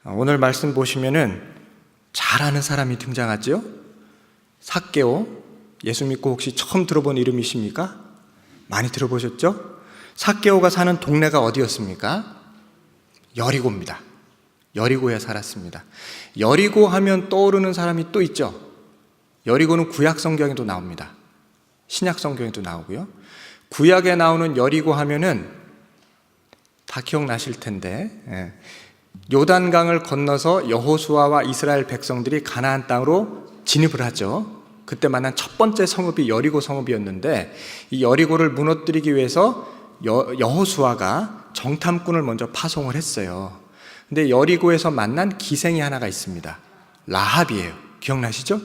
오늘 말씀 보시면은 잘 아는 사람이 등장하죠. 삭개오. 예수 믿고 혹시 처음 들어본 이름이십니까? 많이 들어보셨죠? 삭개오가 사는 동네가 어디였습니까? 여리고입니다. 여리고에 살았습니다. 여리고 하면 떠오르는 사람이 또 있죠. 여리고는 구약 성경에도 나옵니다. 신약 성경에도 나오고요. 구약에 나오는 여리고 하면은 다 기억나실 텐데, 요단강을 건너서 여호수아와 이스라엘 백성들이 가나안 땅으로 진입을 하죠. 그때 만난 첫 번째 성읍이 여리고 성읍이었는데, 이 여리고를 무너뜨리기 위해서 여호수아가 정탐꾼을 먼저 파송을 했어요. 근데 여리고에서 만난 기생이 하나가 있습니다. 라합이에요. 기억나시죠?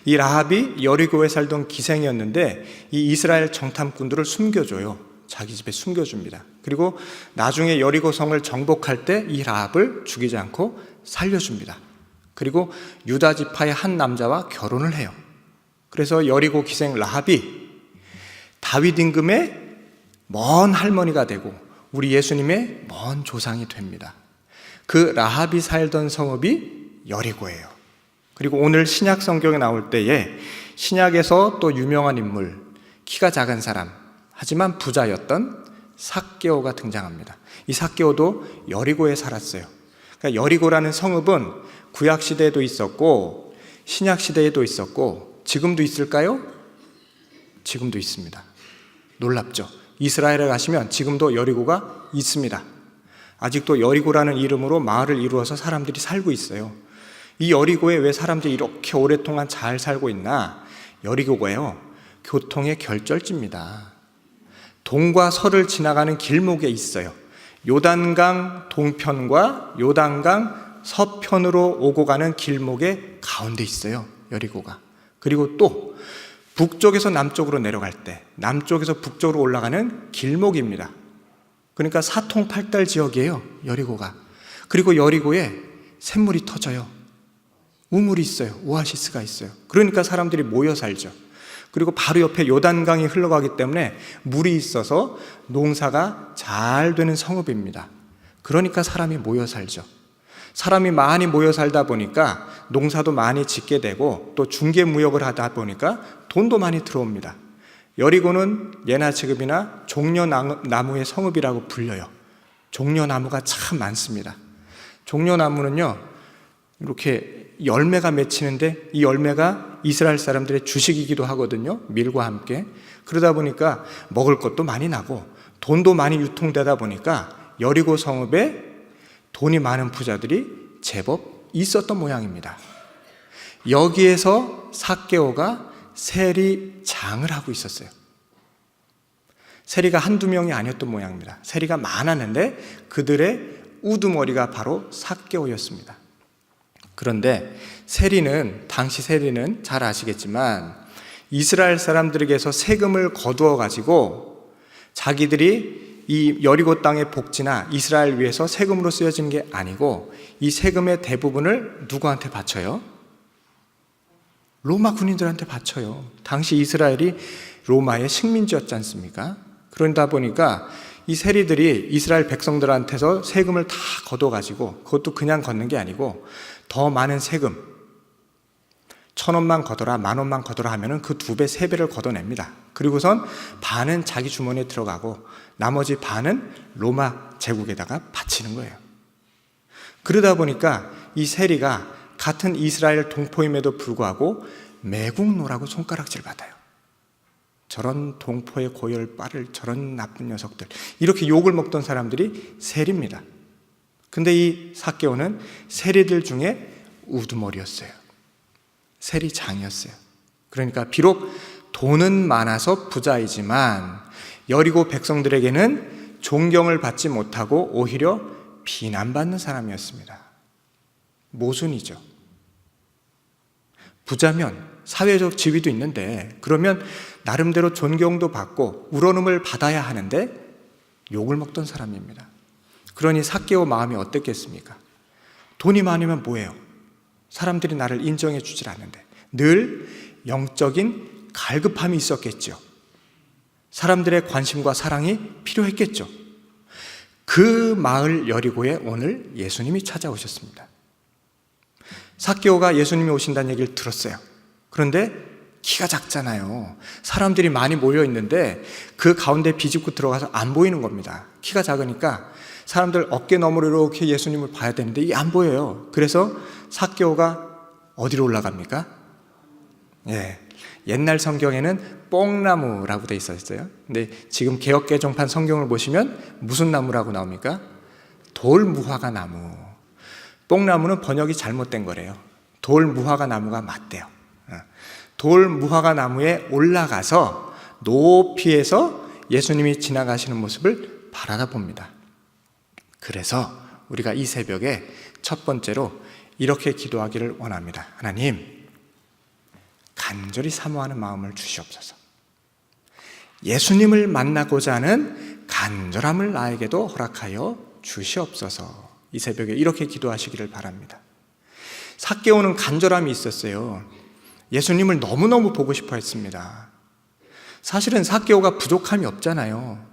이 라합이 여리고에 살던 기생이었는데 이 이스라엘 정탐꾼들을 숨겨줘요. 자기 집에 숨겨줍니다. 그리고 나중에 여리고 성을 정복할 때 이 라합을 죽이지 않고 살려줍니다. 그리고 유다 지파의 한 남자와 결혼을 해요. 그래서 여리고 기생 라합이 다윗 임금의 먼 할머니가 되고 우리 예수님의 먼 조상이 됩니다. 그 라합이 살던 성읍이 여리고예요. 그리고 오늘 신약 성경에 나올 때에 신약에서 또 유명한 인물, 키가 작은 사람, 하지만 부자였던 삭개오가 등장합니다. 이 삭개오도 여리고에 살았어요. 그러니까 여리고라는 성읍은 구약 시대에도 있었고 신약 시대에도 있었고 지금도 있을까요? 지금도 있습니다. 놀랍죠? 이스라엘에 가시면 지금도 여리고가 있습니다. 아직도 여리고라는 이름으로 마을을 이루어서 사람들이 살고 있어요. 이 여리고에 왜 사람들이 이렇게 오랫동안 잘 살고 있나? 여리고가요, 교통의 결절지입니다. 동과 서를 지나가는 길목에 있어요. 요단강 동편과 요단강 서편으로 오고 가는 길목의 가운데 있어요, 여리고가. 그리고 또 북쪽에서 남쪽으로 내려갈 때 남쪽에서 북쪽으로 올라가는 길목입니다. 그러니까 사통팔달 지역이에요, 여리고가. 그리고 여리고에 샘물이 터져요. 우물이 있어요. 오아시스가 있어요. 그러니까 사람들이 모여 살죠. 그리고 바로 옆에 요단강이 흘러가기 때문에 물이 있어서 농사가 잘 되는 성읍입니다. 그러니까 사람이 모여 살죠. 사람이 많이 모여 살다 보니까 농사도 많이 짓게 되고 또 중개무역을 하다 보니까 돈도 많이 들어옵니다. 여리고는 예나 지금이나 종려나무의 성읍이라고 불려요. 종려나무가 참 많습니다. 종려나무는요, 이렇게 열매가 맺히는데 이 열매가 이스라엘 사람들의 주식이기도 하거든요. 밀과 함께. 그러다 보니까 먹을 것도 많이 나고 돈도 많이 유통되다 보니까 여리고 성읍에 돈이 많은 부자들이 제법 있었던 모양입니다. 여기에서 삭개오가 세리장을 하고 있었어요. 세리가 한두 명이 아니었던 모양입니다. 세리가 많았는데 그들의 우두머리가 바로 삭개오였습니다. 그런데 당시 세리는 잘 아시겠지만 이스라엘 사람들에게서 세금을 거두어 가지고 자기들이 이 여리고 땅의 복지나 이스라엘 위해서 세금으로 쓰여지는 게 아니고 이 세금의 대부분을 누구한테 바쳐요? 로마 군인들한테 바쳐요. 당시 이스라엘이 로마의 식민지였지 않습니까? 그러다 보니까 이 세리들이 이스라엘 백성들한테서 세금을 다 걷어가지고, 그것도 그냥 걷는 게 아니고 더 많은 세금, 1,000원만 걷어라, 10,000원만 걷어라 하면은 그 2배, 3배를 걷어냅니다. 그리고선 반은 자기 주머니에 들어가고 나머지 반은 로마 제국에다가 바치는 거예요. 그러다 보니까 이 세리가 같은 이스라엘 동포임에도 불구하고 매국노라고 손가락질 받아요. 저런 동포의 고열 빨을, 저런 나쁜 녀석들, 이렇게 욕을 먹던 사람들이 세리입니다. 근데 이 삭개오는 세리들 중에 우두머리였어요. 세리장이었어요. 그러니까 비록 돈은 많아서 부자이지만 여리고 백성들에게는 존경을 받지 못하고 오히려 비난받는 사람이었습니다. 모순이죠. 부자면 사회적 지위도 있는데 그러면 나름대로 존경도 받고 우러름을 받아야 하는데 욕을 먹던 사람입니다. 그러니 삭개오 마음이 어땠겠습니까? 돈이 많으면 뭐예요? 사람들이 나를 인정해 주질 않는데 늘 영적인 갈급함이 있었겠죠. 사람들의 관심과 사랑이 필요했겠죠. 그 마을 여리고에 오늘 예수님이 찾아오셨습니다. 삭개오가 예수님이 오신다는 얘기를 들었어요. 그런데 키가 작잖아요. 사람들이 많이 모여 있는데 그 가운데 비집고 들어가서 안 보이는 겁니다. 키가 작으니까 사람들 어깨 너머로 이렇게 예수님을 봐야 되는데 이게 안 보여요. 그래서 삭개오가 어디로 올라갑니까? 옛날 성경에는 뽕나무라고 돼 있었어요. 근데 지금 개역개정판 성경을 보시면 무슨 나무라고 나옵니까? 돌무화과 나무. 뽕나무는 번역이 잘못된 거래요. 돌무화과 나무가 맞대요. 돌무화과 나무에 올라가서 높이에서 예수님이 지나가시는 모습을 바라다 봅니다. 그래서 우리가 이 새벽에 첫 번째로 이렇게 기도하기를 원합니다. 하나님, 간절히 사모하는 마음을 주시옵소서. 예수님을 만나고자 하는 간절함을 나에게도 허락하여 주시옵소서. 이 새벽에 이렇게 기도하시기를 바랍니다. 삭개오는 간절함이 있었어요. 예수님을 너무너무 보고 싶어 했습니다. 사실은 삭개오가 부족함이 없잖아요.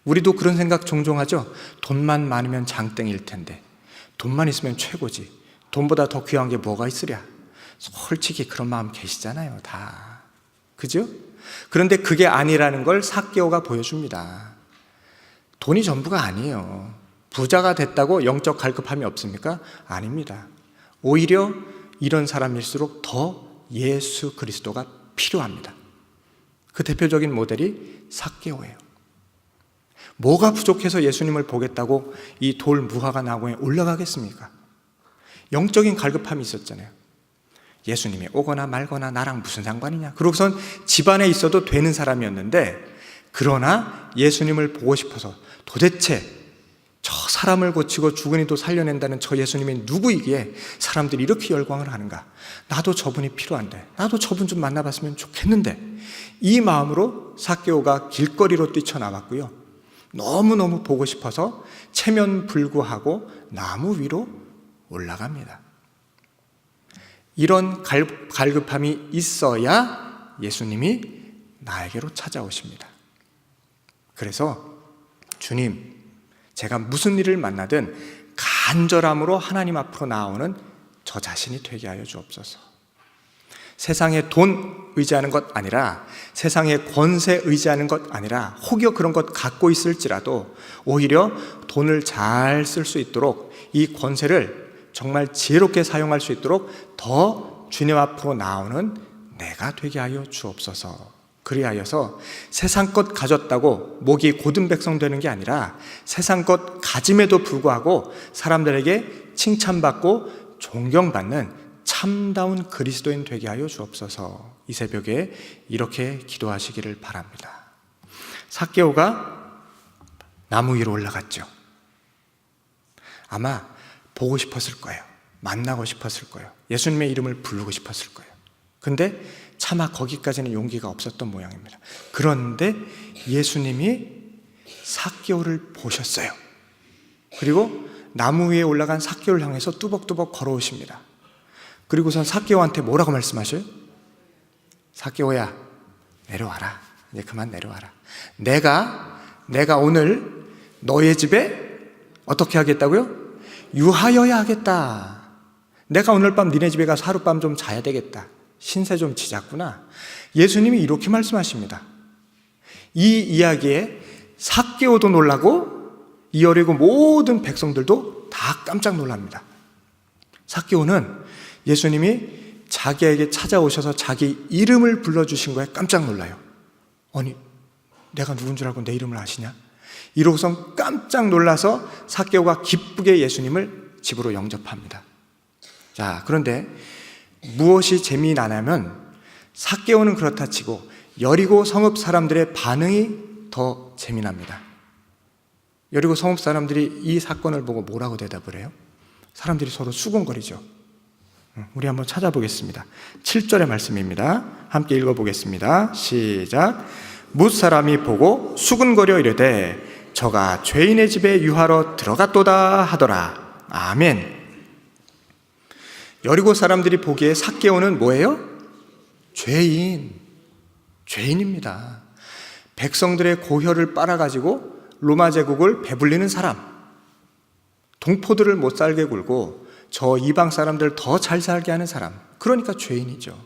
우리도 그런 생각 종종 하죠. 돈만 많으면 장땡일 텐데, 돈만 있으면 최고지, 돈보다 더 귀한 게 뭐가 있으랴. 솔직히 그런 마음 계시잖아요, 다. 그죠? 그런데 그게 아니라는 걸 삭개오가 보여줍니다. 돈이 전부가 아니에요. 부자가 됐다고 영적 갈급함이 없습니까? 아닙니다. 오히려 이런 사람일수록 더 예수 그리스도가 필요합니다. 그 대표적인 모델이 삭개오예요. 뭐가 부족해서 예수님을 보겠다고 이 돌무화과 나무에 올라가겠습니까? 영적인 갈급함이 있었잖아요. 예수님이 오거나 말거나 나랑 무슨 상관이냐. 그러고선 집안에 있어도 되는 사람이었는데, 그러나 예수님을 보고 싶어서 도대체 저 사람을 고치고 죽은 이도 살려낸다는 저 예수님이 누구이기에 사람들이 이렇게 열광을 하는가. 나도 저분이 필요한데, 나도 저분 좀 만나봤으면 좋겠는데, 이 마음으로 삭개오가 길거리로 뛰쳐나왔고요. 너무너무 보고 싶어서 체면불구하고 나무 위로 올라갑니다. 이런 갈급함이 있어야 예수님이 나에게로 찾아오십니다. 그래서 주님, 제가 무슨 일을 만나든 간절함으로 하나님 앞으로 나아오는 저 자신이 되게 하여 주옵소서. 세상의 돈 의지하는 것 아니라, 세상의 권세 의지하는 것 아니라, 혹여 그런 것 갖고 있을지라도 오히려 돈을 잘 쓸 수 있도록, 이 권세를 정말 지혜롭게 사용할 수 있도록 더 주님 앞으로 나오는 내가 되게 하여 주옵소서. 그리하여서 세상 것 가졌다고 목이 고든 백성 되는 게 아니라, 세상 것 가짐에도 불구하고 사람들에게 칭찬받고 존경받는 참다운 그리스도인 되게 하여 주옵소서. 이 새벽에 이렇게 기도하시기를 바랍니다. 삭개오가 나무 위로 올라갔죠. 아마 보고 싶었을 거예요. 만나고 싶었을 거예요. 예수님의 이름을 부르고 싶었을 거예요. 근데 차마 거기까지는 용기가 없었던 모양입니다. 그런데 예수님이 삭개오를 보셨어요. 그리고 나무 위에 올라간 삭개오를 향해서 뚜벅뚜벅 걸어오십니다. 그리고선 삭개오한테 뭐라고 말씀하셔요? 삭개오야, 내려와라. 이제 그만 내려와라. 내가 오늘 너의 집에 어떻게 하겠다고요? 유하여야 하겠다. 내가 오늘 밤 니네 집에 가서 하룻밤 좀 자야 되겠다. 신세 좀 지잤구나. 예수님이 이렇게 말씀하십니다. 이 이야기에 삭개오도 놀라고 이 여리고 모든 백성들도 다 깜짝 놀랍니다. 삭개오는 예수님이 자기에게 찾아오셔서 자기 이름을 불러주신 거에 깜짝 놀라요. 아니, 내가 누군 줄 알고 내 이름을 아시냐? 이러고선 깜짝 놀라서 삭개오가 기쁘게 예수님을 집으로 영접합니다. 자, 그런데 무엇이 재미나냐면, 삭개오는 그렇다 치고 여리고 성읍 사람들의 반응이 더 재미납니다. 여리고 성읍 사람들이 이 사건을 보고 뭐라고 대답을 해요? 사람들이 서로 수군거리죠. 우리 한번 찾아보겠습니다. 7절의 말씀입니다. 함께 읽어보겠습니다. 시작. 뭇사람이 보고 수군거려 이르되 저가 죄인의 집에 유하러 들어갔도다 하더라. 아멘. 여리고 사람들이 보기에 삭개오는 뭐예요? 죄인입니다. 백성들의 고혈을 빨아가지고 로마 제국을 배불리는 사람, 동포들을 못 살게 굴고 저 이방 사람들 더 잘 살게 하는 사람, 그러니까 죄인이죠.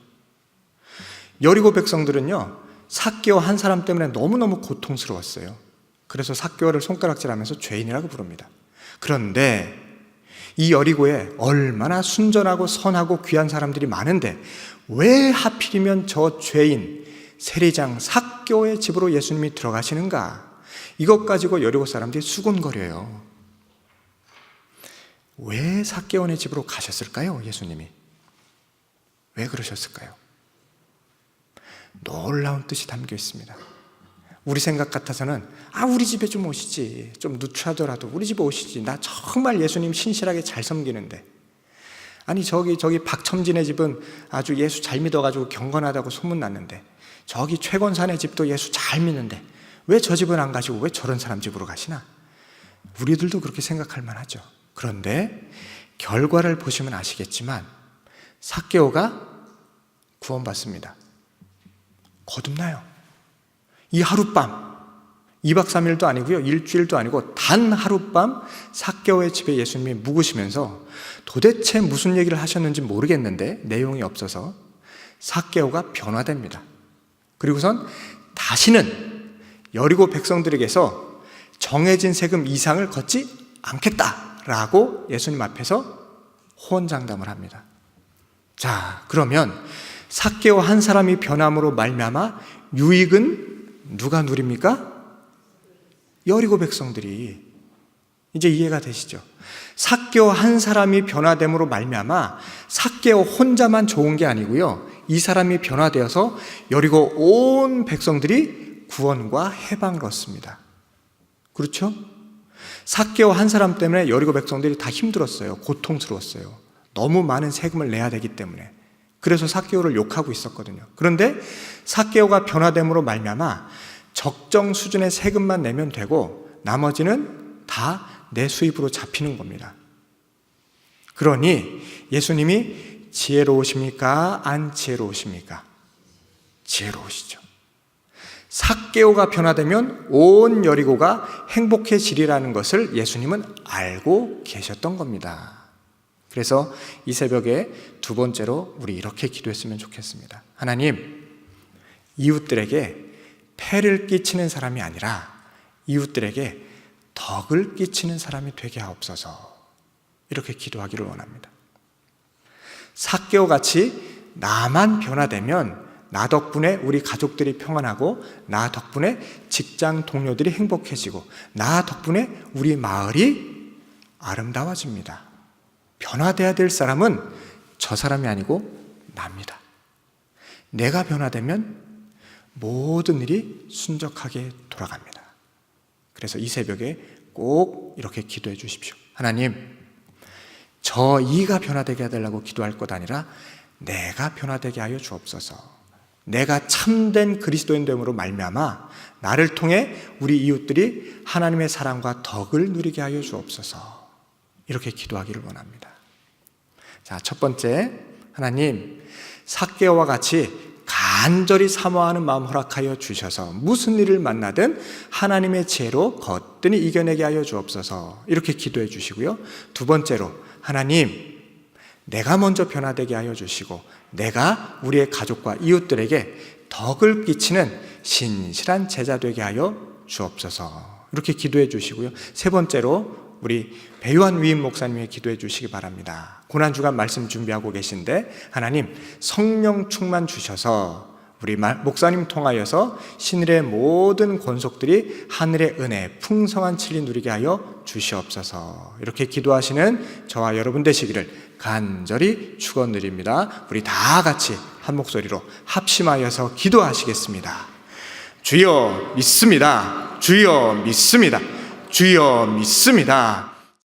여리고 백성들은요, 삭개오 한 사람 때문에 너무너무 고통스러웠어요. 그래서 삭개오를 손가락질하면서 죄인이라고 부릅니다. 그런데 이 여리고에 얼마나 순전하고 선하고 귀한 사람들이 많은데 왜 하필이면 저 죄인 세리장 삭개오의 집으로 예수님이 들어가시는가? 이것 가지고 여리고 사람들이 수군거려요. 왜 삭개오네 집으로 가셨을까요? 예수님이 왜 그러셨을까요? 놀라운 뜻이 담겨 있습니다. 우리 생각 같아서는 우리 집에 좀 오시지, 좀 누추하더라도 우리 집에 오시지, 나 정말 예수님 신실하게 잘 섬기는데, 아니 저기 박첨진의 집은 아주 예수 잘 믿어가지고 경건하다고 소문났는데, 저기 최권산의 집도 예수 잘 믿는데 왜 저 집은 안 가시고 왜 저런 사람 집으로 가시나? 우리들도 그렇게 생각할 만하죠. 그런데 결과를 보시면 아시겠지만 삭개오가 구원받습니다. 거듭나요. 이 하룻밤, 2박 3일도 아니고요, 일주일도 아니고 단 하룻밤 삭개오의 집에 예수님이 묵으시면서 도대체 무슨 얘기를 하셨는지 모르겠는데 내용이 없어서 삭개오가 변화됩니다. 그리고선 다시는 여리고 백성들에게서 정해진 세금 이상을 걷지 않겠다라고 예수님 앞에서 호언장담을 합니다. 자, 그러면 삭개오 한 사람이 변함으로 말미암아 유익은 누가 누립니까? 여리고 백성들이. 이제 이해가 되시죠? 삭개오 한 사람이 변화됨으로 말미암아 삭개오 혼자만 좋은 게 아니고요, 이 사람이 변화되어서 여리고 온 백성들이 구원과 해방을 얻습니다. 그렇죠? 삭개오 한 사람 때문에 여리고 백성들이 다 힘들었어요. 고통스러웠어요. 너무 많은 세금을 내야 되기 때문에. 그래서 삭개오를 욕하고 있었거든요. 그런데 삭개오가 변화됨으로 말미암아 적정 수준의 세금만 내면 되고 나머지는 다 내 수입으로 잡히는 겁니다. 그러니 예수님이 지혜로우십니까? 안 지혜로우십니까? 지혜로우시죠. 삭개오가 변화되면 온 여리고가 행복해지리라는 것을 예수님은 알고 계셨던 겁니다. 그래서 이 새벽에 두 번째로 우리 이렇게 기도했으면 좋겠습니다. 하나님, 이웃들에게 폐를 끼치는 사람이 아니라 이웃들에게 덕을 끼치는 사람이 되게 하옵소서. 이렇게 기도하기를 원합니다. 삭개오 같이 나만 변화되면 나 덕분에 우리 가족들이 평안하고 나 덕분에 직장 동료들이 행복해지고 나 덕분에 우리 마을이 아름다워집니다. 변화돼야 될 사람은 저 사람이 아니고 납니다. 내가 변화되면 모든 일이 순적하게 돌아갑니다. 그래서 이 새벽에 꼭 이렇게 기도해 주십시오. 하나님, 저 이가 변화되게 해달라고 기도할 것 아니라 내가 변화되게 하여 주옵소서. 내가 참된 그리스도인 됨으로 말미암아 나를 통해 우리 이웃들이 하나님의 사랑과 덕을 누리게 하여 주옵소서. 이렇게 기도하기를 원합니다. 자, 첫 번째, 하나님, 삭개오와 같이 간절히 사모하는 마음 허락하여 주셔서 무슨 일을 만나든 하나님의 지혜로 거뜬히 이겨내게 하여 주옵소서. 이렇게 기도해 주시고요. 두 번째로, 하나님, 내가 먼저 변화되게 하여 주시고 내가 우리의 가족과 이웃들에게 덕을 끼치는 신실한 제자 되게 하여 주옵소서. 이렇게 기도해 주시고요. 세 번째로 우리 배유한 위임 목사님이 기도해 주시기 바랍니다. 고난주간 말씀 준비하고 계신데 하나님 성령 충만 주셔서 우리 목사님 통하여서 신일의 모든 권속들이 하늘의 은혜 풍성한 진리 누리게 하여 주시옵소서. 이렇게 기도하시는 저와 여러분 되시기를 간절히 축원드립니다. 우리 다 같이 한 목소리로 합심하여서 기도하시겠습니다. 주여 믿습니다. 주여 믿습니다. 주여 믿습니다.